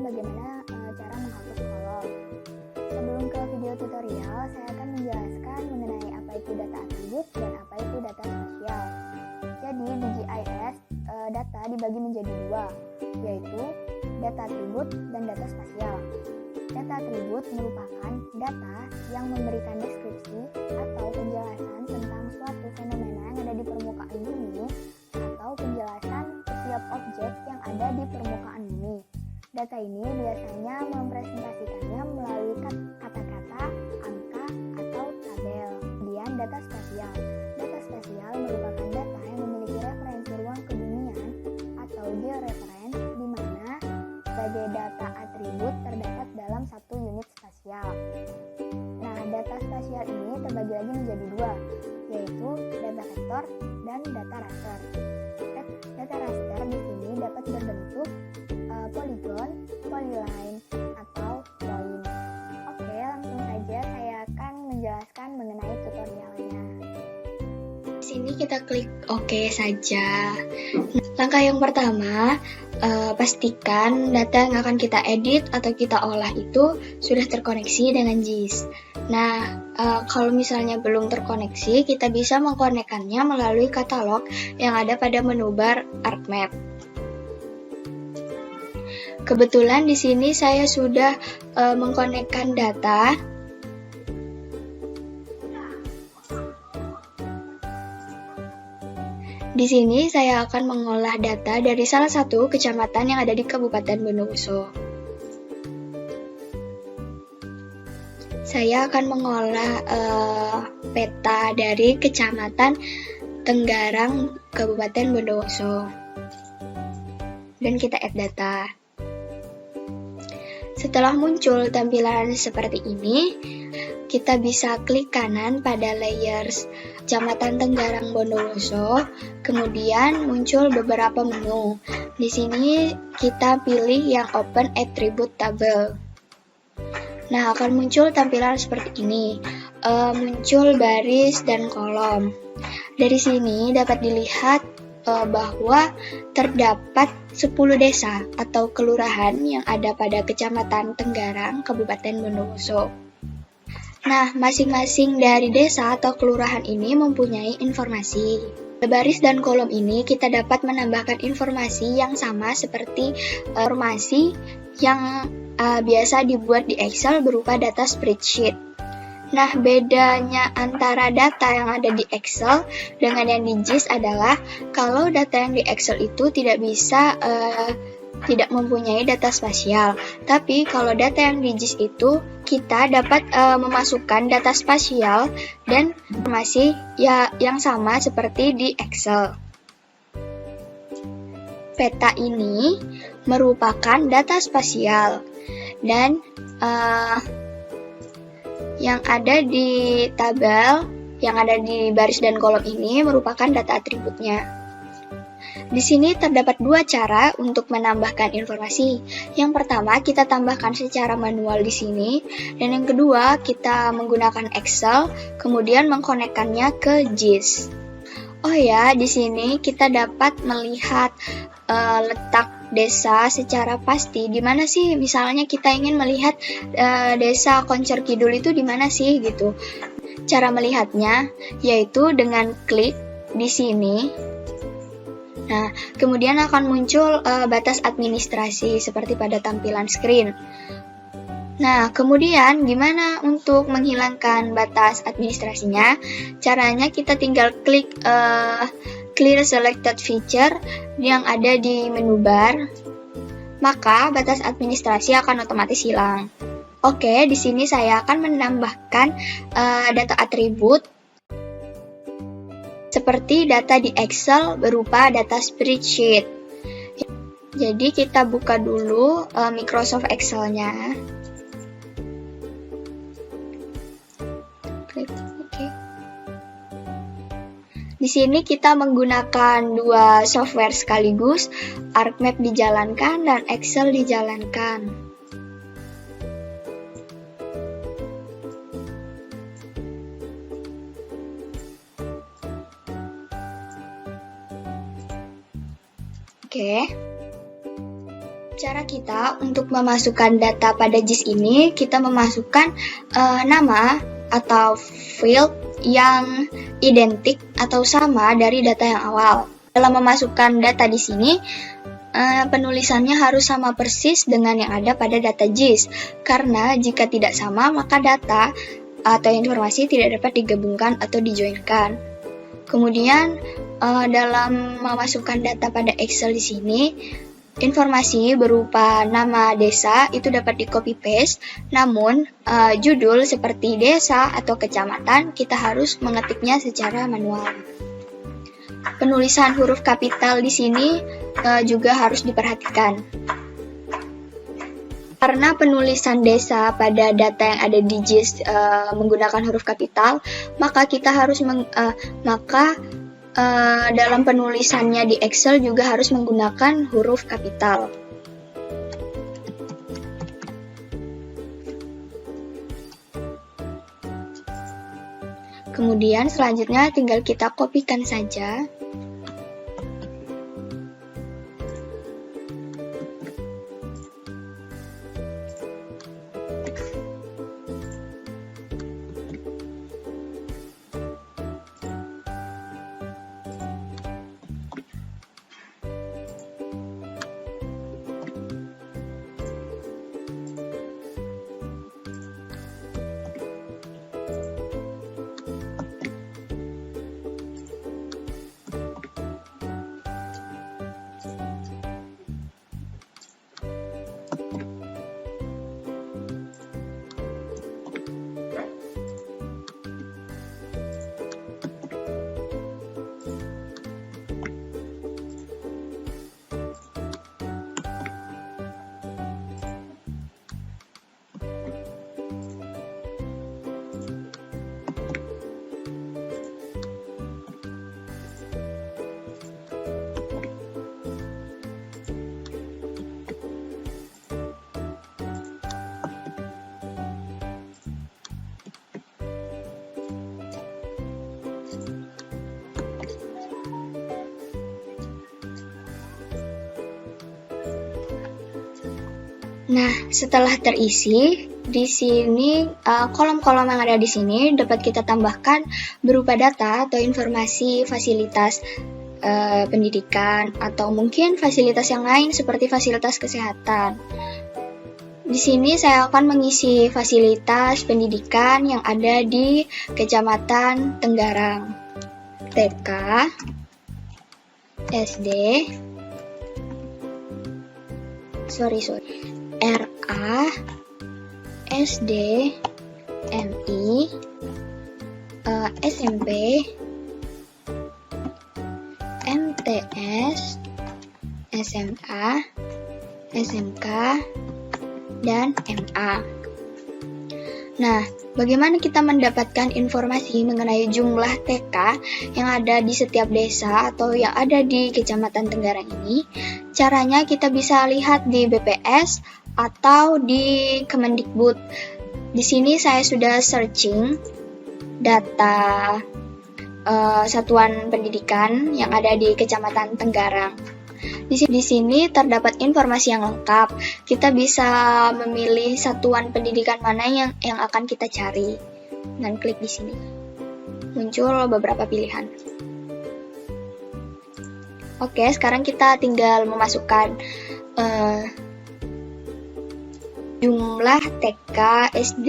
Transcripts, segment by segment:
bagaimana cara menghapus kolom. Sebelum ke video tutorial, saya akan menjelaskan mengenai apa itu data atribut dan apa itu data spasial. Jadi di GIS, data dibagi menjadi dua, yaitu data atribut dan data spasial. Data atribut merupakan data yang memberikan deskripsi atau penjelasan tentang suatu fenomena yang ada di permukaan bumi atau penjelasan setiap objek yang ada di permukaan bumi. Data ini biasanya mempresentasikannya melalui kata-kata, angka, atau tabel. Kemudian data spasial. Data spasial merupakan data yang memiliki referensi ruang kebumian atau georeference, di mana sebagai data atribut terdapat dalam satu unit spasial. Nah, data spasial ini terbagi lagi menjadi dua, yaitu data vektor dan data raster. Data raster di sini dapat berbentuk poligon, polyline, atau poin. Oke, langsung saja saya akan menjelaskan mengenai tutorialnya. Di sini kita klik OK saja. Langkah yang pertama, pastikan data yang akan kita edit atau kita olah itu sudah terkoneksi dengan JIS. Nah, kalau misalnya belum terkoneksi, kita bisa mengkonekkannya melalui katalog yang ada pada menu bar ArcMap. Kebetulan di sini saya sudah mengkonekkan data. Di sini saya akan mengolah data dari salah satu kecamatan yang ada di Kabupaten Bondowoso. Saya akan mengolah peta dari Kecamatan Tenggarang, Kabupaten Bondowoso. Dan kita add data. Setelah muncul tampilan seperti ini, kita bisa klik kanan pada layers Kecamatan Tenggarang Bondowoso, kemudian muncul beberapa menu. Di sini kita pilih yang Open Attribute Table. Nah, akan muncul tampilan seperti ini, muncul baris dan kolom. Dari sini dapat dilihat bahwa terdapat 10 desa atau kelurahan yang ada pada Kecamatan Tenggarang, Kabupaten Bondowoso. Nah, masing-masing dari desa atau kelurahan ini mempunyai informasi. Pada baris dan kolom ini kita dapat menambahkan informasi yang sama seperti informasi yang biasa dibuat di Excel berupa data spreadsheet. Nah, bedanya antara data yang ada di Excel dengan yang di JIS adalah kalau data yang di Excel itu tidak mempunyai data spasial. Tapi kalau data yang di JIS itu kita dapat memasukkan data spasial dan informasi yang sama seperti di Excel. Peta ini merupakan data spasial dan yang ada di tabel, yang ada di baris dan kolom ini merupakan data atributnya. Di sini terdapat dua cara untuk menambahkan informasi. Yang pertama, kita tambahkan secara manual di sini, dan yang kedua, kita menggunakan Excel, kemudian mengkonekkannya ke JIS. Oh ya, di sini kita dapat melihat letak desa secara pasti. Di mana sih? Misalnya kita ingin melihat desa Koncer Kidul itu di mana sih gitu. Cara melihatnya yaitu dengan klik di sini. Nah, kemudian akan muncul batas administrasi seperti pada tampilan screen. Nah, kemudian gimana untuk menghilangkan batas administrasinya? Caranya kita tinggal klik Clear Selected Feature yang ada di menu bar, maka batas administrasi akan otomatis hilang. Oke, di sini saya akan menambahkan data atribut seperti data di Excel berupa data spreadsheet. Jadi kita buka dulu Microsoft Excel-nya. Klik OK. Di sini kita menggunakan dua software sekaligus, ArcMap dijalankan dan Excel dijalankan. Oke. Cara kita untuk memasukkan data pada JIS ini, kita memasukkan nama atau field yang identik atau sama dari data yang awal. Dalam memasukkan data di sini, penulisannya harus sama persis dengan yang ada pada data JIS, karena jika tidak sama, maka data atau informasi tidak dapat digabungkan atau dijoinkan. Kemudian, dalam memasukkan data pada Excel di sini, informasi berupa nama desa itu dapat di copy paste, namun judul seperti desa atau kecamatan kita harus mengetiknya secara manual. Penulisan huruf kapital di sini juga harus diperhatikan. Karena penulisan desa pada data yang ada di JIS menggunakan huruf kapital, maka kita harus dalam penulisannya di Excel juga harus menggunakan huruf kapital. Kemudian selanjutnya tinggal kita kopikan saja. Nah, setelah terisi, di sini kolom-kolom yang ada di sini dapat kita tambahkan berupa data atau informasi fasilitas pendidikan atau mungkin fasilitas yang lain seperti fasilitas kesehatan. Di sini saya akan mengisi fasilitas pendidikan yang ada di Kecamatan Tenggarang. TK, SD, RA, SD, MI, SMP, MTS, SMA, SMK, dan MA. Nah, bagaimana kita mendapatkan informasi mengenai jumlah TK yang ada di setiap desa atau yang ada di Kecamatan Tenggarang ini? Caranya kita bisa lihat di BPS atau di Kemendikbud. Di sini saya sudah searching data satuan pendidikan yang ada di Kecamatan Tenggarang. Di sini terdapat informasi yang lengkap. Kita bisa memilih satuan pendidikan mana yang akan kita cari. Dan klik di sini. Muncul beberapa pilihan. Oke, sekarang kita tinggal memasukkan jumlah TK, SD,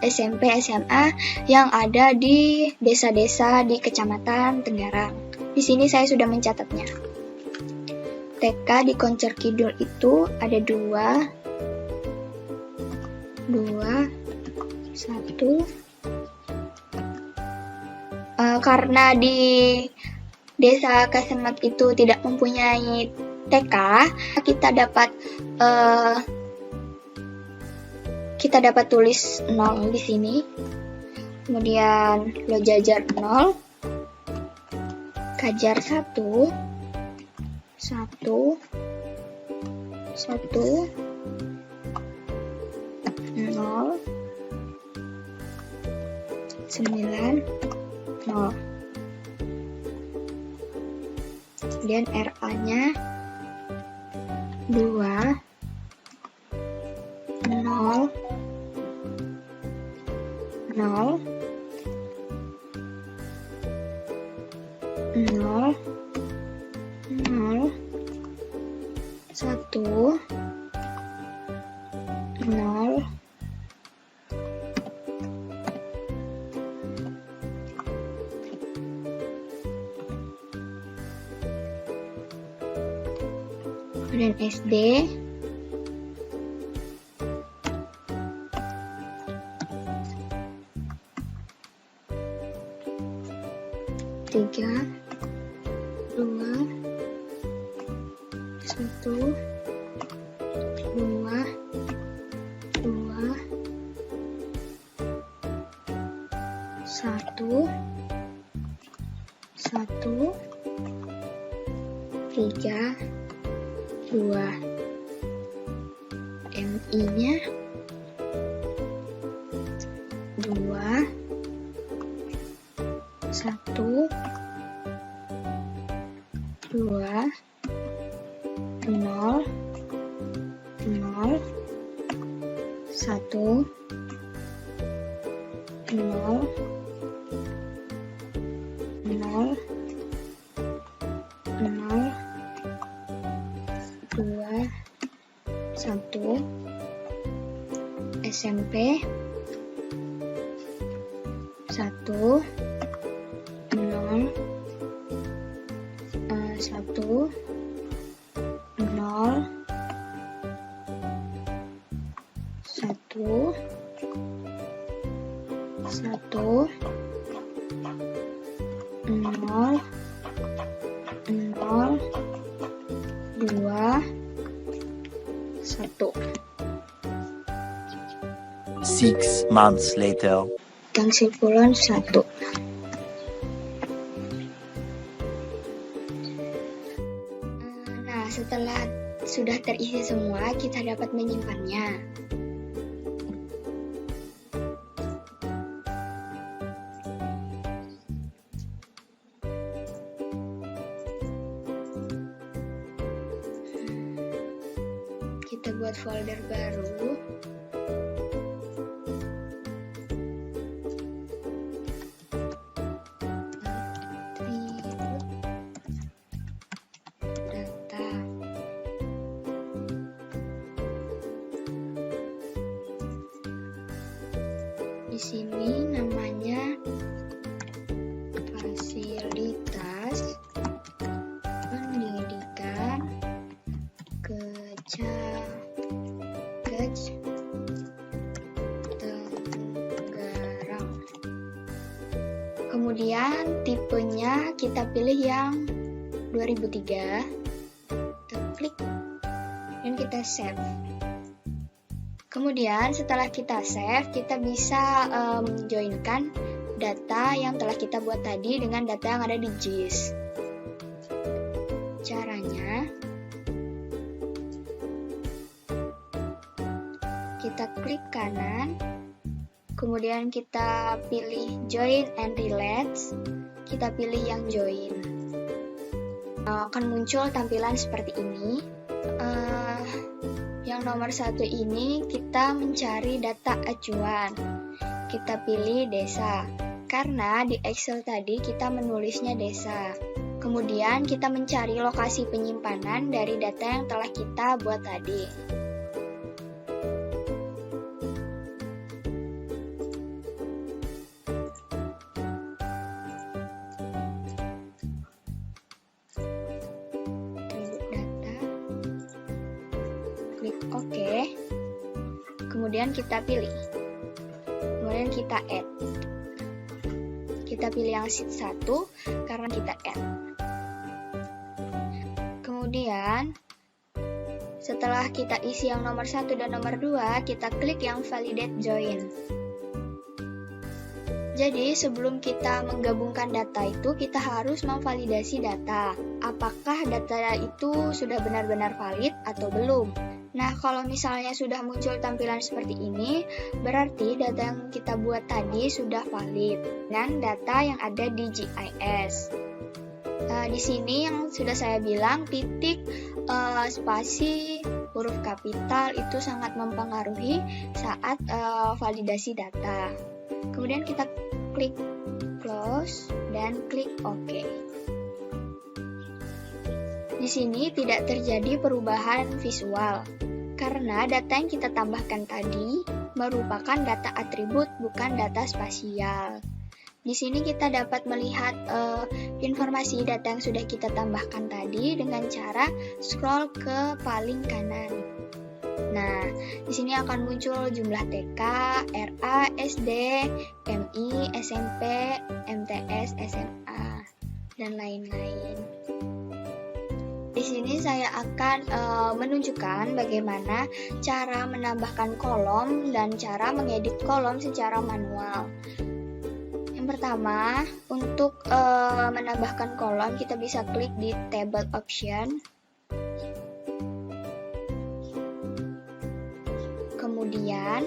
SMP, SMA yang ada di desa-desa di Kecamatan Tenggarang. Di sini saya sudah mencatatnya. TK di Koncer Kidul itu ada 1. Karena di desa Kasemat itu tidak mempunyai TK, kita dapat tulis 0 di sini. Kemudian Lojajar 0, Kajar 1, 0, 9, 0. Kemudian RA-nya 2, 0, 0, 0, 1, 0, 'dan SD, tiga, 2, 1, 2, 2, 1, 1, 3, 2. MI-nya 2, 1, 2, 0, 0, 1, 0, 0, 0, 2, 1, SMP 1, 0, 1, 0, 1, 1, 0, 0, 2, 1. 6 months later. Tangsil pulon 1. Nah, setelah sudah terisi semua, kita dapat menyimpannya. Kita buat folder baru. Data. Di sini namanya fasilitas pendidikan Tenggarang. Kemudian tipenya kita pilih yang 2003. Kita klik dan kita save. Kemudian setelah kita save, kita bisa joinkan data yang telah kita buat tadi dengan data yang ada di JIS. Caranya, kita klik kanan, kemudian kita pilih join and relates, kita pilih yang join. Akan muncul tampilan seperti ini. Yang nomor 1 ini kita mencari data acuan. Kita pilih desa, karena di Excel tadi kita menulisnya desa. Kemudian kita mencari lokasi penyimpanan dari data yang telah kita buat tadi. Oke, kemudian kita pilih, kemudian kita add, kita pilih yang sheet 1 karena kita add. Kemudian setelah kita isi yang nomor 1 dan nomor 2, kita klik yang validate join. Jadi sebelum kita menggabungkan data itu, kita harus memvalidasi data. Apakah data itu sudah benar-benar valid atau belum? Nah, kalau misalnya sudah muncul tampilan seperti ini, berarti data yang kita buat tadi sudah valid dan data yang ada di GIS. Di sini yang sudah saya bilang, titik, spasi, huruf kapital itu sangat mempengaruhi saat validasi data. Kemudian kita klik close dan klik OK. Di sini tidak terjadi perubahan visual karena data yang kita tambahkan tadi merupakan data atribut, bukan data spasial. Di sini kita dapat melihat informasi data yang sudah kita tambahkan tadi dengan cara scroll ke paling kanan. Nah, di sini akan muncul jumlah TK, RA, SD, MI, SMP, MTS, SMA, dan lain-lain. Di sini saya akan menunjukkan bagaimana cara menambahkan kolom dan cara mengedit kolom secara manual. Yang pertama, untuk menambahkan kolom kita bisa klik di Table Option. Kemudian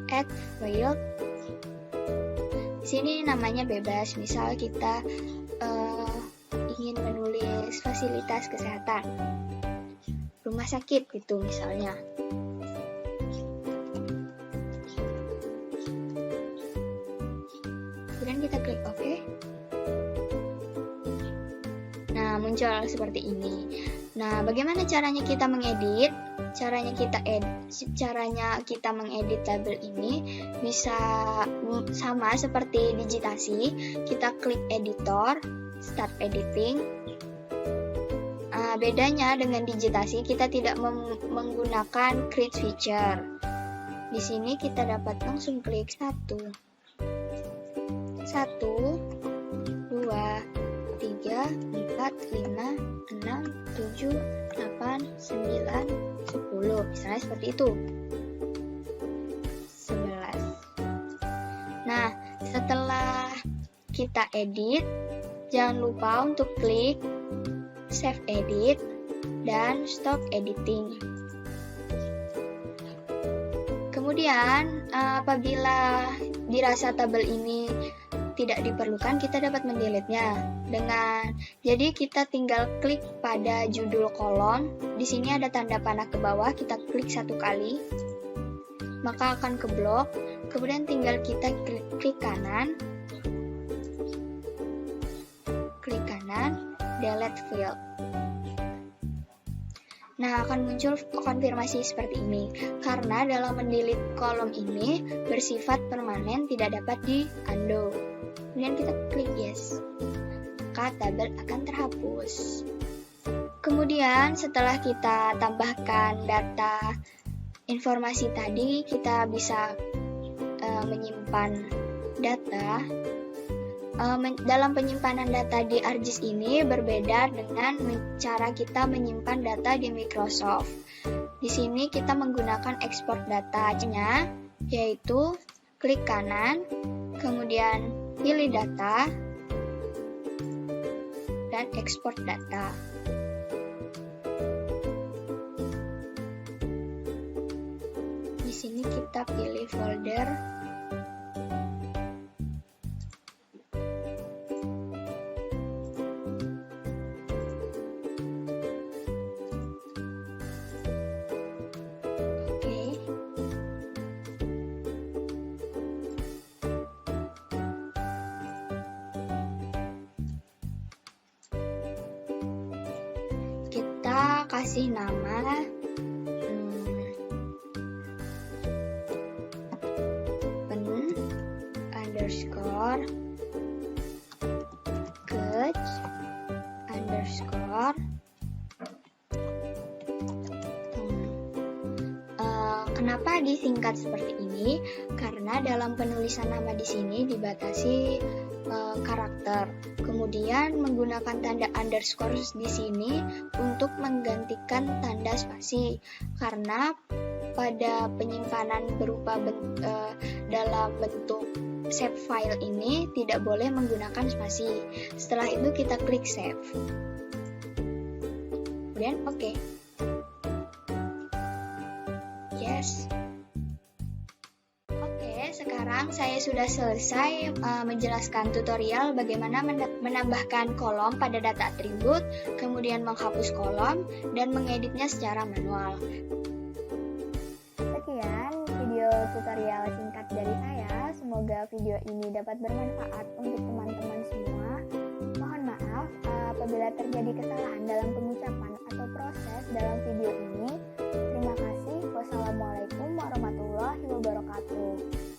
Add Field. Di sini namanya bebas, misal kita ingin menulis fasilitas kesehatan, rumah sakit gitu misalnya. Kemudian kita klik OK. Nah, muncul seperti ini. Nah, bagaimana caranya kita mengedit? Caranya kita mengedit tabel ini bisa sama seperti digitasi. Kita klik editor, start editing. Bedanya dengan digitasi, kita tidak menggunakan create feature. Di sini kita dapat langsung klik 1, 2, 3, 4, 5, 6, 7, 8, 9, 10. Misalnya seperti itu. 11. Nah, setelah kita edit, jangan lupa untuk klik Save Edit dan Stop Editing. Kemudian, apabila dirasa tabel ini tidak diperlukan, kita dapat mendelete-nya jadi kita tinggal klik pada judul kolom. Di sini ada tanda panah ke bawah, kita klik 1 kali, maka akan keblok. Kemudian tinggal kita klik kanan, delete field. Nah, akan muncul konfirmasi seperti ini. Karena dalam mendelete kolom ini bersifat permanen, tidak dapat di-undo. Kemudian kita klik yes. Maka tabel akan terhapus. Kemudian setelah kita tambahkan data informasi tadi, kita bisa menyimpan data. Dalam penyimpanan data di ArcGIS ini berbeda dengan cara kita menyimpan data di Microsoft. Di sini kita menggunakan ekspor datanya, yaitu klik kanan, kemudian pilih data, dan ekspor data. Di sini kita pilih folder. Kita kasih nama pen_coach_. Kenapa disingkat seperti ini? Karena dalam penulisan nama di sini dibatasi karakter. Kemudian menggunakan tanda underscore di sini untuk menggantikan tanda spasi. Karena pada penyimpanan berupa dalam bentuk save file ini tidak boleh menggunakan spasi. Setelah itu kita klik save. Kemudian oke. Yes. Oke, sekarang saya sudah selesai menjelaskan tutorial bagaimana menambahkan kolom pada data atribut, kemudian menghapus kolom, dan mengeditnya secara manual. Sekian video tutorial singkat dari saya. Semoga video ini dapat bermanfaat untuk teman-teman semua. Mohon maaf apabila terjadi kesalahan dalam pengucapan atau proses dalam video ini. Terima kasih. Wassalamualaikum warahmatullahi wabarakatuh.